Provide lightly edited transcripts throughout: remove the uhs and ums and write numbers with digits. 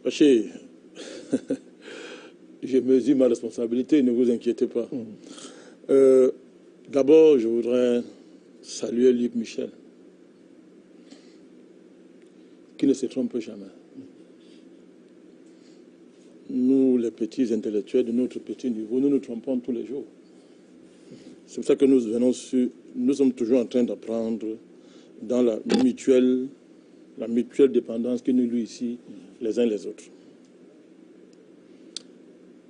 Bachir, je mesure ma responsabilité, ne vous inquiétez pas. D'abord, je voudrais saluer Luc Michel, qui ne se trompe jamais. Nous, les petits intellectuels de notre petit niveau, nous nous trompons tous les jours. C'est pour ça que nous sommes toujours en train d'apprendre dans la mutuelle dépendance que nous lie ici les uns les autres.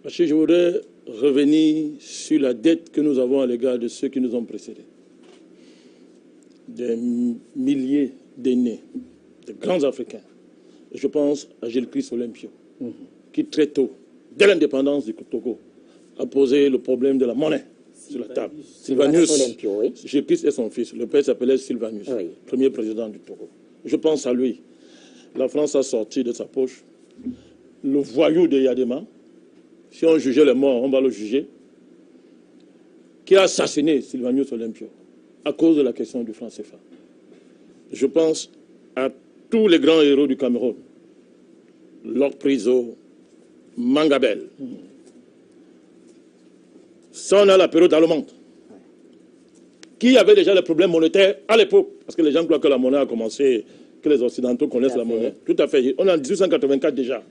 Parce que je voudrais revenir sur la dette que nous avons à l'égard de ceux qui nous ont précédés. Des milliers d'aînés, de grands Africains. Je pense à Gilles Christ Olympio, qui très tôt, dès l'indépendance du Togo, a posé le problème de la monnaie sur la table. Sylvanus Olympio, oui. Gilles Christ et son fils. Le père s'appelait Sylvanus, oui. Premier président du Togo. Je pense à lui. La France a sorti de sa poche le voyou de Yadema. Si on jugeait les morts, on va le juger. Qui a assassiné Sylvanus Olympio à cause de la question du franc CFA. Je pense à tous les grands héros du Cameroun. Lord Priso, Mangabel. Ça, on a la période allemande. Qui avait déjà les problèmes monétaires à l'époque. Parce que les gens croient que la monnaie a commencé, que les Occidentaux connaissent la monnaie. Tout à fait. On est en 1884 déjà.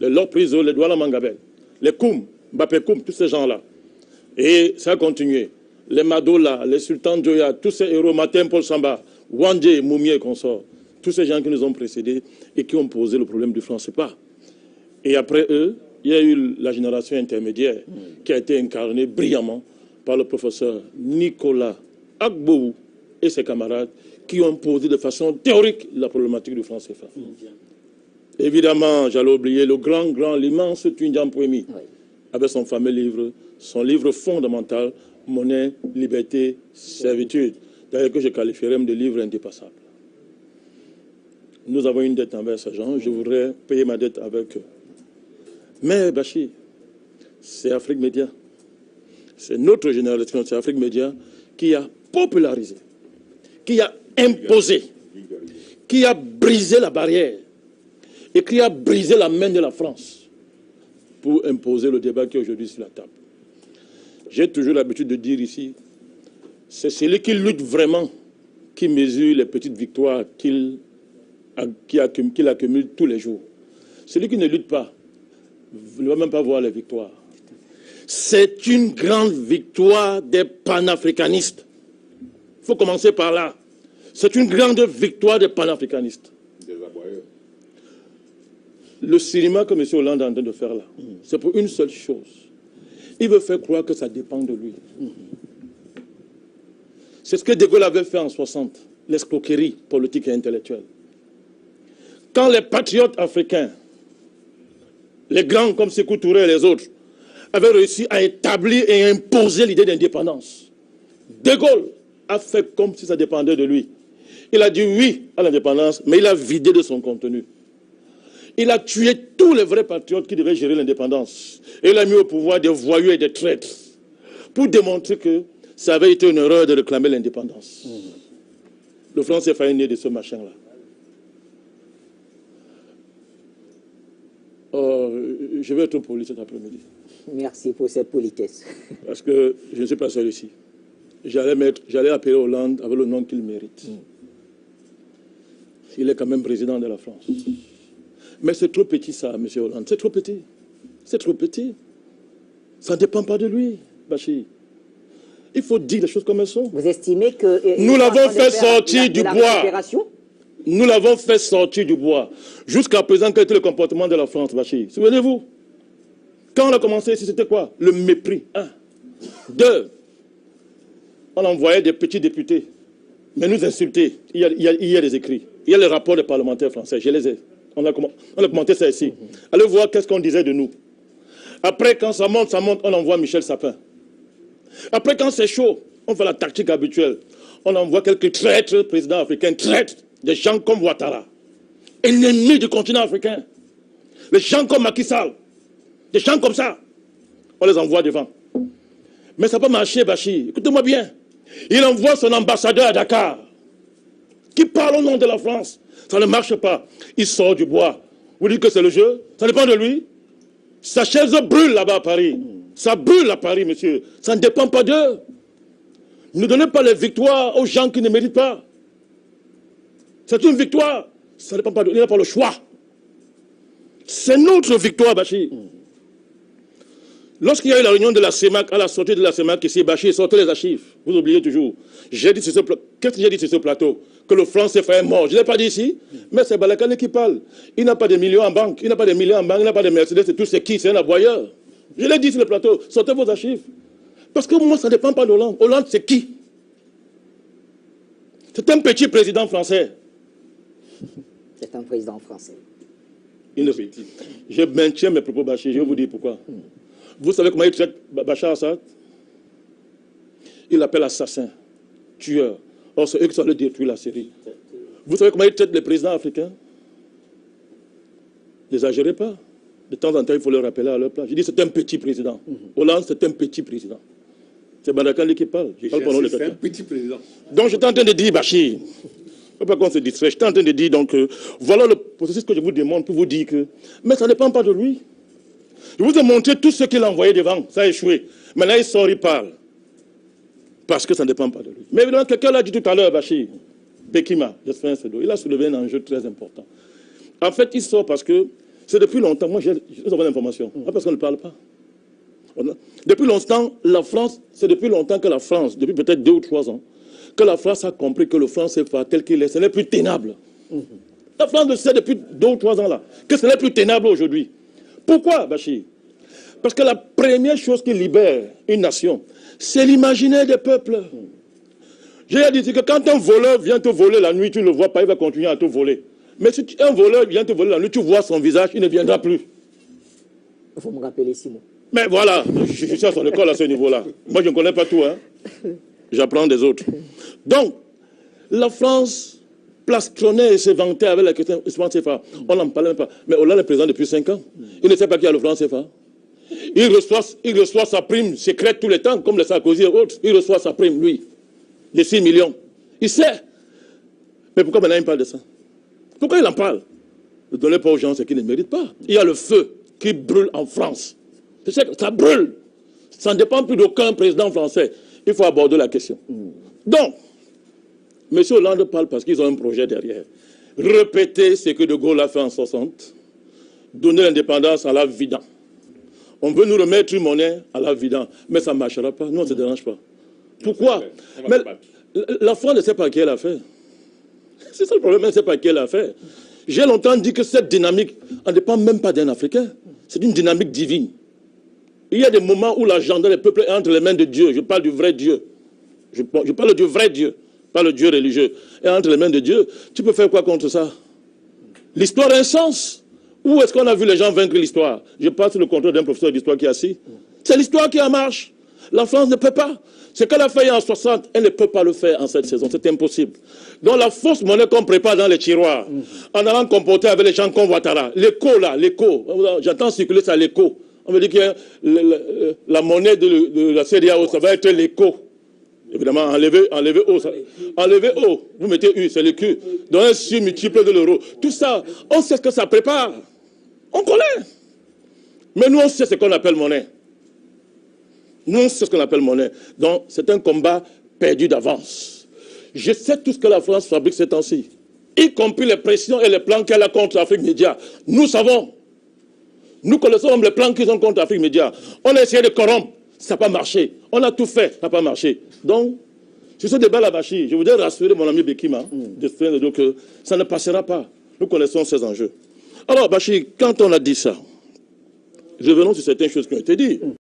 Les Lord Priso, les Douala Mangabel, les Koum, Mbappé Koum, tous ces gens-là. Et ça a continué. Les Madola, les Sultans Joya, tous ces héros, Martin Paul Samba, Wandje, Moumi et consorts, tous ces gens qui nous ont précédés et qui ont posé le problème du franc CFA. Et après eux, il y a eu la génération intermédiaire qui a été incarnée brillamment par le professeur Nicolas Agbou et ses camarades qui ont posé de façon théorique la problématique du franc CFA. Évidemment, j'allais oublier le l'immense Tundian Pouemi, avec son fameux livre, son livre fondamental, Monnaie, Liberté, Servitude, d'ailleurs que je qualifierais de livre indépassable. Nous avons une dette envers ces gens, je voudrais payer ma dette avec eux. Mais Bachir, c'est Afrique Média. C'est notre génération, c'est Afrique Média qui a popularisé, qui a imposé, qui a brisé la barrière et qui a brisé la main de la France pour imposer le débat qui est aujourd'hui sur la table. J'ai toujours l'habitude de dire ici, c'est celui qui lutte vraiment qui mesure les petites victoires qu'il accumule tous les jours. Celui qui ne lutte pas ne va même pas voir les victoires. C'est une grande victoire des panafricanistes. Il faut commencer par là. C'est une grande victoire des panafricanistes. Le cinéma que M. Hollande est en train de faire là, c'est pour une seule chose. Il veut faire croire que ça dépend de lui. C'est ce que De Gaulle avait fait en 60, l'escroquerie politique et intellectuelle. Quand les patriotes africains, les grands comme Sékou Touré et les autres, avaient réussi à établir et imposer l'idée d'indépendance, De Gaulle a fait comme si ça dépendait de lui. Il a dit oui à l'indépendance, mais il a vidé de son contenu. Il a tué tous les vrais patriotes qui devaient gérer l'indépendance. Et il a mis au pouvoir des voyous et des traîtres pour démontrer que ça avait été une erreur de réclamer l'indépendance. Le franc CFA est né de ce machin-là. Je vais être poli cet après-midi. Merci pour cette politesse. Parce que je ne suis pas seul ici. J'allais appeler Hollande avec le nom qu'il mérite. Il est quand même président de la France. Mais c'est trop petit ça, M. Hollande. C'est trop petit. C'est trop petit. Ça ne dépend pas de lui, Bachir. Il faut dire les choses comme elles sont. Vous estimez que... Nous l'avons fait sortir du bois. Nous l'avons fait sortir du bois. Jusqu'à présent, quel était le comportement de la France, Bachir? Souvenez-vous. Quand on a commencé ici, c'était quoi? Le mépris. 1. 2. On envoyait des petits députés. Mais nous insulter. Il y a des écrits. Il y a les rapports des parlementaires français. Je les ai. On a commenté ça ici. Allez voir qu'est-ce qu'on disait de nous. Après, quand ça monte, on envoie Michel Sapin. Après, quand c'est chaud, on fait la tactique habituelle. On envoie quelques traîtres, présidents africains, traîtres, des gens comme Ouattara, ennemis du continent africain. Les gens comme Macky Sall, des gens comme ça, on les envoie devant. Mais ça n'a pas marché, Bachir. Écoutez-moi bien. Il envoie son ambassadeur à Dakar, qui parle au nom de la France. Ça ne marche pas. Il sort du bois. Vous dites que c'est le jeu? Ça dépend de lui. Sa chaise brûle là-bas à Paris. Ça brûle à Paris, monsieur. Ça ne dépend pas d'eux. Ne donnez pas les victoires aux gens qui ne méritent pas. C'est une victoire. Ça ne dépend pas d'eux. Il n'y a pas le choix. C'est notre victoire, Bachir. Lorsqu'il y a eu la réunion de la CEMAC, à la sortie de la CEMAC, ici, Bachir sortait les archives. Vous oubliez toujours. J'ai dit sur ce plateau. Qu'est-ce que j'ai dit sur ce plateau? Que le franc CFA est mort. Je ne l'ai pas dit ici, mais c'est Balakane qui parle. Il n'a pas de millions en banque, il n'a pas de millions en banque, il n'a pas de Mercedes, et tout, c'est qui? C'est un aboyeur. Je l'ai dit sur le plateau. Sortez vos archives. Parce que moi, ça ne dépend pas d'Hollande. Hollande, c'est qui? C'est un petit président français. C'est un président français. Je maintiens mes propos, Bachir. Je vais vous dire pourquoi. Vous savez comment il traite Bachar Assad? Il l'appelle assassin, tueur. Or, c'est eux qui sont allés détruire la Syrie. Vous savez comment il traite les présidents africains? Ne exagérez pas. De temps en temps, il faut le rappeler à leur place. Je dis c'est un petit président. Hollande, c'est un petit président. C'est Badakali qui parle. Je parle pendant le c'est un petit président. Donc, j'étais en train de dire, Bachir, il ne faut pas qu'on se distrait. J'étais en train de dire, donc, voilà le processus que je vous demande pour vous dire que, mais ça ne dépend pas de lui. Je vous ai montré tout ce qu'il a envoyé devant. Ça a échoué. Maintenant, il sort, il parle. Parce que ça ne dépend pas de lui. Mais évidemment, quelqu'un l'a dit tout à l'heure, Bachir, Bekima, il a soulevé un enjeu très important. En fait, il sort parce que c'est depuis longtemps, moi j'ai l'information, parce qu'on ne parle pas. Depuis longtemps, la France, c'est depuis longtemps que la France, depuis peut-être 2 ou 3 ans, que la France a compris que le franc CFA tel qu'il est, ce n'est plus tenable. La France le sait depuis 2 ou 3 ans là, que ce n'est plus tenable aujourd'hui. Pourquoi, Bachir? Parce que la première chose qui libère une nation, c'est l'imaginaire des peuples. J'ai dit que quand un voleur vient te voler la nuit, tu ne le vois pas, il va continuer à te voler. Mais si un voleur vient te voler la nuit, tu vois son visage, il ne viendra plus. Il faut me rappeler 6 mots. Mais voilà, je suis à son école à ce niveau-là. Moi, je ne connais pas tout, hein. J'apprends des autres. Donc, la France plastronnait et se vantait avec la question du franc CFA. On n'en parlait même pas. Mais Hollande est président depuis 5 ans. Il ne sait pas qui a le franc CFA. Il reçoit sa prime secrète tous les temps, comme le Sarkozy et autres. Il reçoit sa prime, lui, de 6 millions. Il sait. Mais pourquoi maintenant il parle de ça? Pourquoi il en parle? Ne donnez pas aux gens ce qu'ils ne méritent pas. Il y a le feu qui brûle en France. Ça brûle. Ça ne dépend plus d'aucun président français. Il faut aborder la question. Donc, M. Hollande parle parce qu'ils ont un projet derrière. Répéter ce que De Gaulle a fait en 60. Donner l'indépendance à la vidant. On veut nous remettre une monnaie à la vidant. Mais ça ne marchera pas. Nous, on ne se dérange pas. Pourquoi? Mais la France ne sait pas qui elle a fait. C'est ça le problème, elle ne sait pas qui elle a fait. J'ai longtemps dit que cette dynamique, elle ne dépend même pas d'un Africain. C'est une dynamique divine. Il y a des moments où l'agenda des peuples est entre les mains de Dieu. Je parle du vrai Dieu. Je parle du vrai Dieu, pas le Dieu religieux. Et entre les mains de Dieu, tu peux faire quoi contre ça? L'histoire a un sens. Où est-ce qu'on a vu les gens vaincre l'histoire? Je parle sous le contrôle d'un professeur d'histoire qui est assis. C'est l'histoire qui en marche. La France ne peut pas. Ce qu'elle a fait en 60, elle ne peut pas le faire en cette saison. C'est impossible. Donc la fausse monnaie qu'on prépare dans les tiroirs, en allant comporter avec les gens comme Ouattara, l'écho là, l'écho, j'entends circuler ça, l'écho. On me dit que la monnaie de la CEDEAO, ça va être l'écho. Évidemment, enlever haut. Enlever haut. Vous mettez U, c'est le Q. Dans un sur multiple de l'euro. Tout ça, on sait ce que ça prépare. On connaît. Mais nous, on sait ce qu'on appelle monnaie. Nous, on sait ce qu'on appelle monnaie. Donc, c'est un combat perdu d'avance. Je sais tout ce que la France fabrique ces temps-ci, y compris les pressions et les plans qu'elle a contre l'Afrique Média. Nous savons. Nous connaissons même les plans qu'ils ont contre l'Afrique Média. On a essayé de corrompre, ça n'a pas marché. On a tout fait, ça n'a pas marché. Donc, sur ce débat-là, Bachir, je voudrais rassurer mon ami Bekima, que ça ne passera pas. Nous connaissons ces enjeux. Alors, Bachir, quand on a dit ça, revenons sur certaines choses qui ont été dites.